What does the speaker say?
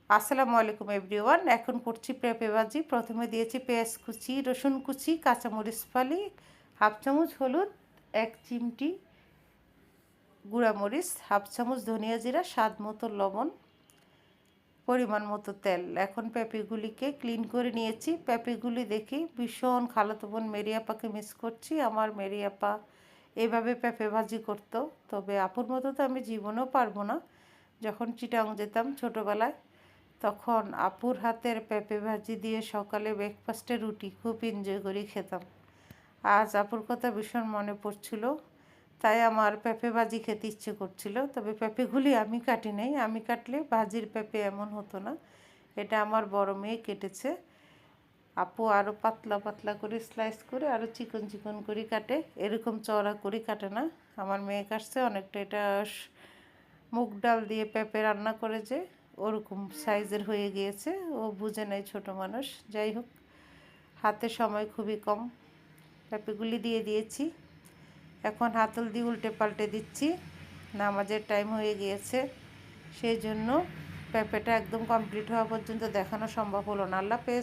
আসসালামু আলাইকুম এভরিওয়ান। এখন করছি পেঁপে ভাজি। প্রথমে দিয়েছি পেঁয়াজ কুচি, রসুন কুচি, কাঁচামরিচ ফালি, হাফ চামচ হলুদ, 1 চিমটি গুঁড়ামরিচ, হাফ চামচ ধনিয়া জিরা, স্বাদ মতো লবণ, পরিমাণ মতো তেল। এখন পেঁপেগুলিকে ক্লিন করে নিয়েছি। পেঁপেগুলি দেখি ভীষণ খালাতো বোন মেরি আপাকে মিস করছি। আমার মেরি আপা এভাবে পেঁপে ভাজি করতো, তবে আপুর মতো তো আমি জীবনেও পারবো না। যখন চিটাং যেতাম ছোটোবেলায়, তখন আপুর হাতের পেঁপে ভাজি দিয়ে সকালে ব্রেকফাস্টে রুটি খুব এনজয় করে খেতাম। আজ আপুর কথা ভীষণ মনে পড়ছিল, তাই আমার পেঁপে ভাজি খেতে ইচ্ছে করছিল। তবে পেঁপেগুলি আমি কাটি নাই, আমি কাটলে ভাজির পেঁপে এমন হতো না। এটা আমার বড় মেয়ে কেটেছে। আপু আরও পাতলা পাতলা করে স্লাইস করে আরও চিকন চিকন করে কাটে, এরকম চওড়া করে কাটে না। আমার মেয়ে কাটছে অনেকটা, এটা মুগ ডাল দিয়ে পেঁপে রান্না করে যে ওরকম সাইজের হয়ে গিয়েছে। ও বুঝে নেয় ছোটো মানুষ। যাই হোক, হাতে সময় খুবই কম। পেঁপেগুলি দিয়ে দিয়েছি। এখন হাতল দিয়ে উল্টে পাল্টে দিচ্ছি। নামাজের টাইম হয়ে গিয়েছে, সেই জন্য পেঁপেটা একদম কমপ্লিট হওয়া পর্যন্ত দেখানো সম্ভব হলো না। আল্লাহ হাফেজ।